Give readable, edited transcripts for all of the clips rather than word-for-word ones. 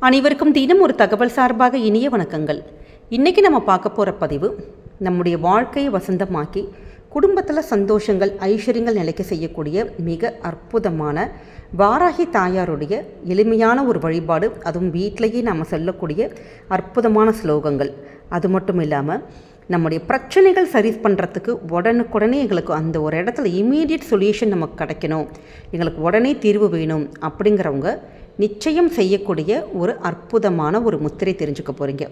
அனைவருக்கும் தினம் ஒரு தகவல் சார்பாக இனிய வணக்கங்கள். இன்றைக்கி நம்ம பார்க்க போகிற பதிவு நம்முடைய வாழ்க்கையை வசந்தமாக்கி குடும்பத்தில் சந்தோஷங்கள் ஐஸ்வர்யங்கள் நிலைக்க செய்யக்கூடிய மிக அற்புதமான வாராகி தாயாருடைய எளிமையான ஒரு வழிபாடு. அதுவும் வீட்டிலேயே நாம் சொல்லக்கூடிய அற்புதமான ஸ்லோகங்கள். அது மட்டும் இல்லாமல் நம்முடைய பிரச்சனைகள் சரி பண்ணுறதுக்கு உடனுக்குடனே எங்களுக்கு அந்த ஒரு இடத்துல இமீடியட் சொல்யூஷன் நமக்கு கிடைக்கணும், எங்களுக்கு உடனே தீர்வு வேணும் அப்படிங்கிறவங்க நிச்சயம் செய்யக்கூடிய ஒரு அற்புதமான ஒரு முத்திரை தெரிஞ்சுக்க போகிறீங்க.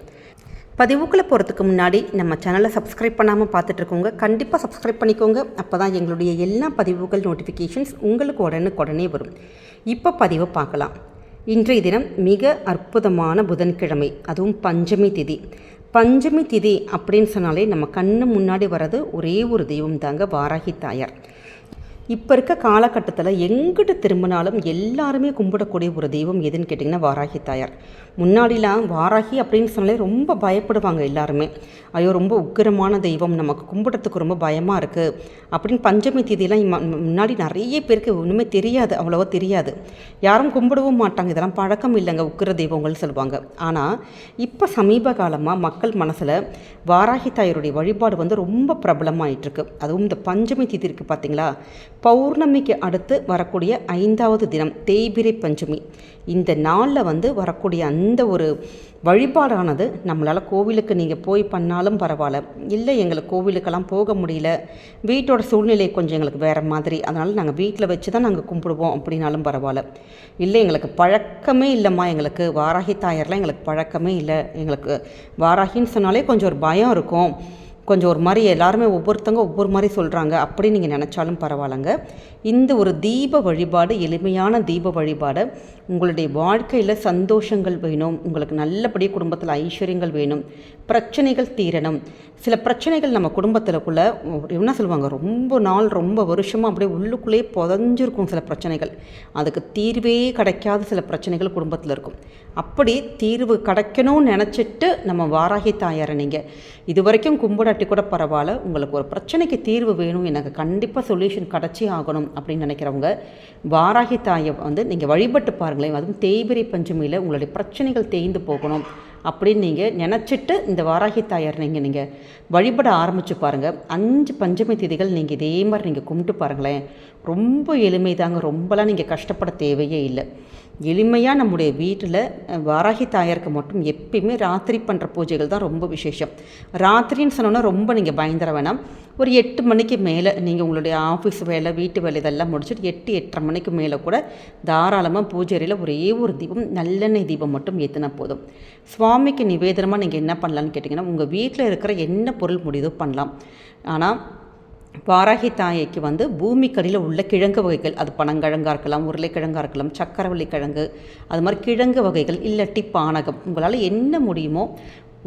பதிவுக்குள்ளே போகிறதுக்கு முன்னாடி நம்ம சேனலை சப்ஸ்கிரைப் பண்ணாமல் பார்த்துட்ருக்கோங்க, கண்டிப்பாக சப்ஸ்கிரைப் பண்ணிக்கோங்க. அப்போ தான் எங்களுடைய எல்லா பதிவுகள் நோட்டிஃபிகேஷன்ஸ் உங்களுக்கு உடனுக்குடனே வரும். இப்போ பதிவை பார்க்கலாம். இன்றைய தினம் மிக அற்புதமான புதன்கிழமை, அதுவும் பஞ்சமி திதி. பஞ்சமி திதி அப்படின்னு சொன்னாலே நம்ம கண்ணு முன்னாடி வர்றது ஒரே ஒரு தெய்வம் தாங்க, வாராகி தாயார். இப்போ இருக்க காலகட்டத்தில் எங்கிட்ட திரும்பினாலும் எல்லாருமே கும்பிடக்கூடிய ஒரு தெய்வம் எதுன்னு கேட்டிங்கன்னா வாராகி தாயார். முன்னாடிலாம் வாராகி அப்படின்னு சொன்னாலே ரொம்ப பயப்படுவாங்க எல்லாருமே. ஐயோ ரொம்ப உக்கிரமான தெய்வம், நமக்கு கும்பிடத்துக்கு ரொம்ப பயமாக இருக்குது அப்படின்னு. பஞ்சமி தேதியெல்லாம் முன்னாடி நிறைய பேருக்கு ஒன்றுமே தெரியாது, அவ்வளோவா தெரியாது, யாரும் கும்பிடவும் மாட்டாங்க, இதெல்லாம் பழக்கம் இல்லைங்க உக்கிர தெய்வங்கள்னு சொல்லுவாங்க. ஆனால் இப்போ சமீப காலமாக மக்கள் மனசில் வாராகி தாயாருடைய வழிபாடு ரொம்ப பிரபலமாயிட்டிருக்கு. அதுவும் இந்த பஞ்சமி தேதி இருக்குது பார்த்தீங்களா, பௌர்ணமிக்கு அடுத்து வரக்கூடிய 5வது தினம் தேய்பிரை பஞ்சமி. இந்த நாளில் வரக்கூடிய அந்த ஒரு வழிபாடானது நம்மளால் கோவிலுக்கு நீங்கள் போய் பண்ணாலும் பரவாயில்ல, இல்லை எங்களுக்கு கோவிலுக்கெல்லாம் போக முடியல, வீட்டோட சூழ்நிலை கொஞ்சம் எங்களுக்கு வேறு மாதிரி, அதனால் நாங்கள் வீட்டில் வச்சு தான் நாங்கள் கும்பிடுவோம் அப்படின்னாலும் பரவாயில்ல, இல்லை எங்களுக்கு பழக்கமே இல்லைம்மா, எங்களுக்கு வாராகி தாயார்லாம் எங்களுக்கு பழக்கமே இல்லை, எங்களுக்கு வாராகின்னு சொன்னாலே கொஞ்சம் ஒரு பயம் இருக்கும், கொஞ்சம் ஒரு மாதிரி எல்லாருமே ஒவ்வொருத்தங்க ஒவ்வொரு மாதிரி சொல்கிறாங்க அப்படின்னு நீங்கள் நினச்சாலும் பரவாயில்லைங்க. இந்த ஒரு தீப வழிபாடு, எளிமையான தீப வழிபாடு, உங்களுடைய வாழ்க்கையில் சந்தோஷங்கள் வேணும், உங்களுக்கு நல்லபடியாக குடும்பத்தில் ஐஸ்வர்யங்கள் வேணும், பிரச்சனைகள் தீரணும். சில பிரச்சனைகள் நம்ம குடும்பத்தில்குள்ள என்ன சொல்லுவாங்க, ரொம்ப நாள் ரொம்ப வருஷமாக அப்படியே உள்ளுக்குள்ளேயே புதஞ்சிருக்கும் சில பிரச்சனைகள், அதுக்கு தீர்வே கிடைக்காத சில பிரச்சனைகள் குடும்பத்தில் இருக்கும். அப்படி தீர்வு கிடைக்கணும்னு நினச்சிட்டு நம்ம வாராகி தாயாரை நீங்கள் இது வரைக்கும் கும்பிடாட்டி கூட பரவாயில்ல, உங்களுக்கு ஒரு பிரச்சனைக்கு தீர்வு வேணும், எனக்கு கண்டிப்பாக சொல்யூஷன் கிடச்சே ஆகணும் அப்படின்னு நினைக்கிறவங்க வாராகி தாயை நீங்கள் வழிபட்டு பாருங்களேன். அதுவும் தேய்பிரை பஞ்சமியில் உங்களுடைய பிரச்சனைகள் தேய்ந்து போகணும் அப்படின்னு நீங்கள் நினச்சிட்டு இந்த வாராகி தாயார் நீங்கள் வழிபட ஆரம்பித்து பாருங்கள். 5 பஞ்சமி திதிகள் நீங்கள் இதே மாதிரி நீங்கள் கும்பிட்டு பாருங்களேன். ரொம்ப எளிமை தாங்க, ரொம்பலாம் நீங்கள் கஷ்டப்பட தேவையே இல்லை. எளிமையாக நம்முடைய வீட்டில் வாராகி தாயாருக்கு மட்டும் எப்பயுமே ராத்திரி பண்ணுற பூஜைகள் தான் ரொம்ப விசேஷம். ராத்திரின்னு சொன்னோன்னா ரொம்ப நீங்கள் பயந்துட வேணாம். ஒரு 8 மணிக்கு மேலே நீங்கள் உங்களுடைய ஆஃபீஸ் வேலை வீட்டு வேலை இதெல்லாம் முடிச்சுட்டு 8-8:30 மணிக்கு மேலே கூட தாராளமாக பூஜை அறையில் ஒரே ஒரு தீபம், நல்லெண்ணெய் தீபம் மட்டும் ஏற்றினா போதும். சுவாமிக்கு நிவேதனமாக நீங்கள் என்ன பண்ணலான்னு கேட்டிங்கன்னா, உங்கள் வீட்டில் இருக்கிற என்ன பொருள் முடியுதோ பண்ணலாம். ஆனால் வாராகி தாயைக்கு பூமிக்கடியில் உள்ள கிழங்கு வகைகள், அது பனங்கிழங்காக இருக்கலாம், உருளைக்கிழங்காக இருக்கலாம், சக்கரவள்ளி கிழங்கு, அது மாதிரி கிழங்கு வகைகள், இல்லாட்டி பானகம், உங்களால் என்ன முடியுமோ.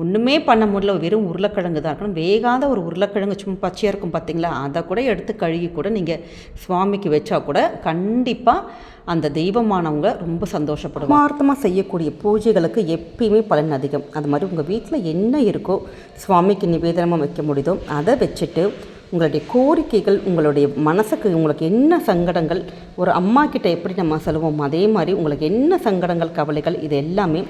ஒன்றுமே பண்ண முடியல, வெறும் உருளைக்கிழங்கு தான் இருக்கணும், வேகாத ஒரு உருளைக்கிழங்கு சும்மா பச்சையாக இருக்கும் பார்த்தீங்களா, அதை கூட எடுத்து கழுகி கூட நீங்கள் சுவாமிக்கு வச்சா கூட கண்டிப்பாக அந்த தெய்வமானவங்க ரொம்ப சந்தோஷப்படுவாங்க. ஆத்மார்த்தமாக செய்யக்கூடிய பூஜைகளுக்கு எப்பயுமே பலன் அதிகம். அது மாதிரி உங்கள் வீட்டில் என்ன இருக்கோ சுவாமிக்கு நிவேதனமாக வைக்க முடியுதோ அதை வச்சுட்டு உங்களுடைய கோரிக்கைகள், உங்களுடைய மனசுக்கு உங்களுக்கு என்ன சங்கடங்கள், ஒரு அம்மா கிட்ட எப்படி நம்ம சொல்லுவோம் அதே மாதிரி உங்களுக்கு என்ன சங்கடங்கள் கவலைகள், இது எல்லாமே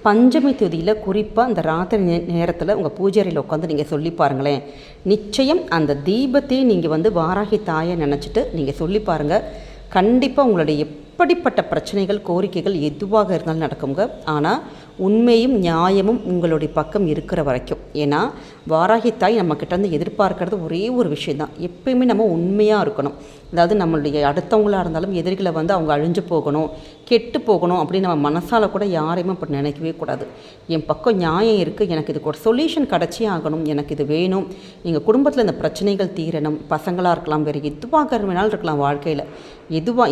பஞ்சமி திதியில் குறிப்பாக அந்த ராத்திரி நேரத்தில் உங்கள் பூஜை அறையில் உட்காந்து நீங்கள் சொல்லி பாருங்களேன். நிச்சயம் அந்த தீபத்தையே நீங்கள் வாராகி தாயை நினச்சிட்டு நீங்கள் சொல்லி பாருங்கள். கண்டிப்பாக உங்களுடைய எப்படிப்பட்ட பிரச்சனைகள் கோரிக்கைகள் எதுவாக இருந்தாலும் நடக்குங்க. ஆனால் உண்மையும் நியாயமும் உங்களுடைய பக்கம் இருக்கிற வரைக்கும். ஏன்னா வாராகி தாய் நம்மக்கிட்ட எதிர்பார்க்கறது ஒரே ஒரு விஷயந்தான், எப்பயுமே நம்ம உண்மையாக இருக்கணும். அதாவது நம்மளுடைய அடுத்தவங்களாக இருந்தாலும் எதிரிகளை அவங்க அழிஞ்சு போகணும், கெட்டு போகணும் அப்படின்னு நம்ம மனசால் கூட யாரையுமே அப்படி நினைக்கவே கூடாது. என் பக்கம் நியாயம் இருக்குது, எனக்கு இதுக்கு ஒரு சொல்யூஷன் கிடச்சே ஆகணும், எனக்கு இது வேணும், எங்கள் குடும்பத்தில் இந்த பிரச்சனைகள் தீரணும், பசங்களாக இருக்கலாம், வேறு எதுவாக வேணாலும் இருக்கலாம், வாழ்க்கையில்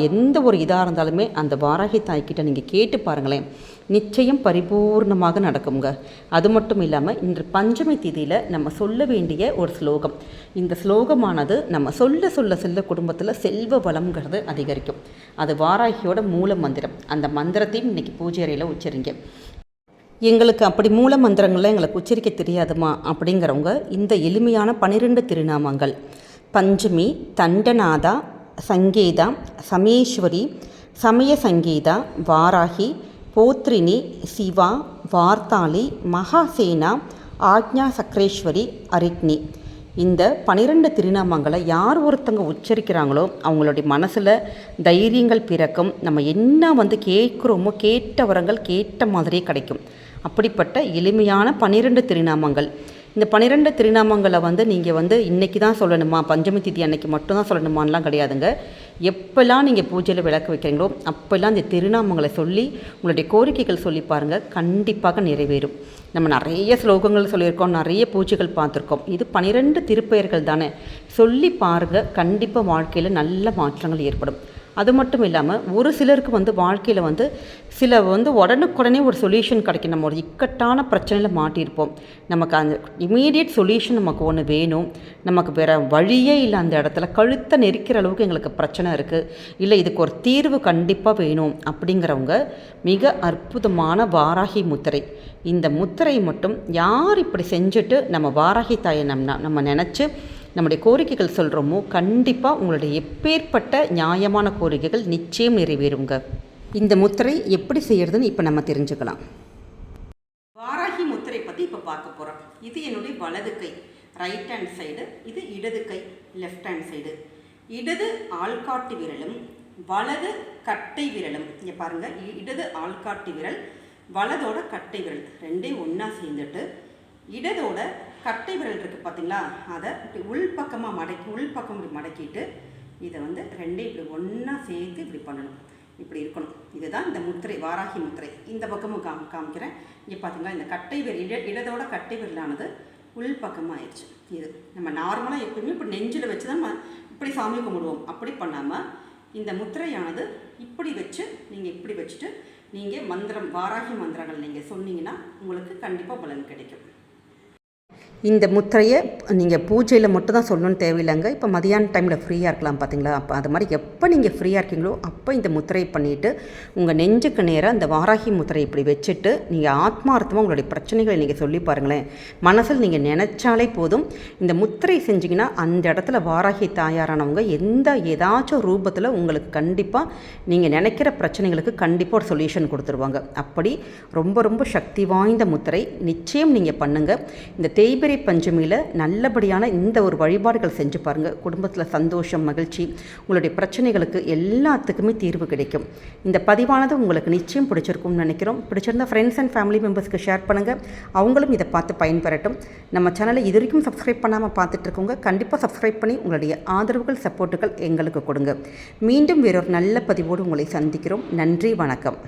எந்த ஒரு இதாக இருந்தாலுமே அந்த வாராகி தாய்கிட்ட நீங்கள் கேட்டு பாருங்களேன், நிச்சயம் பரிபூர்ணமாக நடக்குங்க. அது மட்டும் இல்லாமல் இன்று பஞ்சமி திதியில் நம்ம சொல்ல வேண்டிய ஒரு ஸ்லோகம், இந்த ஸ்லோகமானது நம்ம சொல்ல சொல்ல செல்ல குடும்பத்தில் செல்வ வளம்ங்கிறது அதிகரிக்கும். அது வாராகியோட மூல மந்திரம். அந்த மந்திரத்தையும் இன்றைக்கி பூஜை அறையில் உச்சரிங்க. எங்களுக்கு அப்படி மூல மந்திரங்கள்லாம் எங்களுக்கு உச்சரிக்க தெரியாதுமா அப்படிங்கிறவங்க இந்த எளிமையான 12 திருநாமங்கள் பஞ்சமி, தண்டநாதா, சங்கீதா, சமேஸ்வரி, சமய சங்கீதா, வாராகி, போத்ரினி, சிவா, வார்த்தாளி, மகாசேனா, ஆக்ஞா சக்ரேஸ்வரி, அரிக்னி. இந்த 12 திருநாமங்களை யார் ஒருத்தங்க உச்சரிக்கிறாங்களோ அவங்களுடைய மனசில் தைரியங்கள் பிறக்கும். நம்ம என்ன கேட்குறோமோ கேட்ட வரங்கள் கேட்ட மாதிரியே கிடைக்கும். அப்படிப்பட்ட எளிமையான 12 திருநாமங்கள். இந்த 12 திருநாமங்களை நீங்கள் இன்றைக்கி தான் சொல்லணுமா, பஞ்சமி திதி அன்னைக்கு மட்டும்தான் சொல்லணுமான்லாம் கிடையாதுங்க. எப்போல்லாம் நீங்கள் பூஜையில் விளக்கு வைக்கிறீங்களோ அப்போல்லாம் இந்த திருநாமங்களை சொல்லி உங்களுடைய கோரிக்கைகள் சொல்லி பாருங்கள், கண்டிப்பாக நிறைவேறும். நம்ம நிறைய ஸ்லோகங்கள் சொல்லியிருக்கோம், நிறைய பூஜைகள் பார்த்துருக்கோம். இது 12 திருப்பெயர்கள் தானே, சொல்லி பாருங்கள், கண்டிப்பாக வாழ்க்கையில் நல்ல மாற்றங்கள் ஏற்படும். அது மட்டும் இல்லாமல் ஒரு சிலருக்கு வாழ்க்கையில் சில உடனுக்குடனே ஒரு சொல்யூஷன் கிடைக்கும். நம்ம ஒரு இக்கட்டான பிரச்சனையில் மாட்டியிருப்போம், நமக்கு அந்த இமீடியட் சொல்யூஷன் நமக்கு ஒன்று வேணும், நமக்கு வேறு வழியே இல்லை, அந்த இடத்துல கழுத்தை நெரிக்கிற அளவுக்கு எங்களுக்கு பிரச்சனை இருக்குது, இல்லை இதுக்கு ஒரு தீர்வு கண்டிப்பாக வேணும் அப்படிங்கிறவங்க மிக அற்புதமான வாராகி முத்திரை. இந்த முத்திரை மட்டும் யார் இப்படி செஞ்சுட்டு நம்ம வாராகி தாயை நம்ம நினச்சி நம்முடைய கோரிக்கைகள் சொல்கிறோமோ கண்டிப்பாக உங்களுடைய எப்பேற்பட்ட நியாயமான கோரிக்கைகள் நிச்சயம் நிறைவேறுங்க. இந்த முத்திரை எப்படி செய்கிறதுன்னு இப்போ நம்ம தெரிஞ்சுக்கலாம். வாராகி முத்திரை பற்றி இப்போ பார்க்க போகிறோம். இது என்னுடைய வலது கை ரைட் ஹேண்ட் சைடு, இது இடது கை லெஃப்ட் ஹேண்ட் சைடு. இடது ஆள்காட்டி விரலும் வலது கட்டை விரலும், இங்கே பாருங்கள், இடது ஆள்காட்டி விரல் வலதோட கட்டை விரல் ரெண்டையும் ஒன்றா சேர்ந்துட்டு இடதோட கட்டை விரல் இருக்குது பார்த்தீங்களா, அதை இப்படி உள்பக்கமாக இப்படி மடக்கிட்டு இதை ரெண்டையும் இப்படி ஒன்றா சேர்த்து இப்படி பண்ணணும். இப்படி இருக்கணும். இதுதான் இந்த முத்திரை, வாராகி முத்திரை. இந்த பக்கமும் காமிக்கிறேன். இங்கே பார்த்தீங்களா, இந்த கட்டை விரல் இடதோட கட்டை விரலானது உள்பக்கமாக ஆயிடுச்சு. இது நம்ம நார்மலாக எப்பவுமே இப்படி நெஞ்சில் வச்சு தான் இப்படி சாமி கும்பிடுவோம். அப்படி பண்ணாமல் இந்த முத்திரையானது இப்படி வச்சு நீங்கள் இப்படி வச்சுட்டு நீங்கள் வாராகி மந்திரங்கள் நீங்கள் சொன்னீங்கன்னா உங்களுக்கு கண்டிப்பாக பலன் கிடைக்கும். இந்த முத்திரையை நீங்கள் பூஜையில் மட்டும் தான் சொல்லணும்னு தேவையில்லைங்க. இப்போ மதியான டைமில் ஃப்ரீயாக இருக்கலாம் பார்த்தீங்களா, அப்போ அது மாதிரி எப்போ நீங்கள் ஃப்ரீயாக இருக்கீங்களோ அப்போ இந்த முத்திரையை பண்ணிவிட்டு உங்கள் நெஞ்சுக்கு நேராக இந்த வாராகி முத்திரை இப்படி வச்சுட்டு நீங்கள் ஆத்மார்த்தமாக உங்களுடைய பிரச்சனைகளை நீங்கள் சொல்லி பாருங்களேன். மனசில் நீங்கள் நினச்சாலே போதும். இந்த முத்திரை செஞ்சிங்கன்னா அந்த இடத்துல வாராகி தாயாரானவங்க ஏதாச்சும் ரூபத்தில் உங்களுக்கு கண்டிப்பாக நீங்கள் நினைக்கிற பிரச்சனைகளுக்கு கண்டிப்பாக ஒரு சொல்யூஷன் கொடுத்துருவாங்க. அப்படி ரொம்ப ரொம்ப சக்தி வாய்ந்த முத்திரை. நிச்சயம் நீங்கள் பண்ணுங்கள். இந்த தேய்பிரை பஞ்சமியில் நல்லபடியான இந்த ஒரு வழிபாடுகள் செஞ்சு பாருங்கள். குடும்பத்தில் சந்தோஷம், மகிழ்ச்சி, உங்களுடைய பிரச்சனைகளுக்கு எல்லாத்துக்குமே தீர்வு கிடைக்கும். இந்த பதிவானது உங்களுக்கு நிச்சயம் பிடிச்சிருக்கும்னு நினைக்கிறோம். பிடிச்சிருந்தா ஃப்ரெண்ட்ஸ் அண்ட் ஃபேமிலி மெம்பர்ஸ்க்கு ஷேர் பண்ணுங்கள், அவங்களும் இதை பார்த்து பயன்பெறட்டும். நம்ம சேனலை இது வரைக்கும் சப்ஸ்கிரைப் பண்ணாமல் பார்த்துட்டு இருக்கவங்க கண்டிப்பாக சப்ஸ்கிரைப் பண்ணி உங்களுடைய ஆதரவுகள், சப்போர்ட்டுகள் எங்களுக்கு கொடுங்க. மீண்டும் வேறொரு நல்ல பதிவோடு உங்களை சந்திக்கிறோம். நன்றி, வணக்கம்.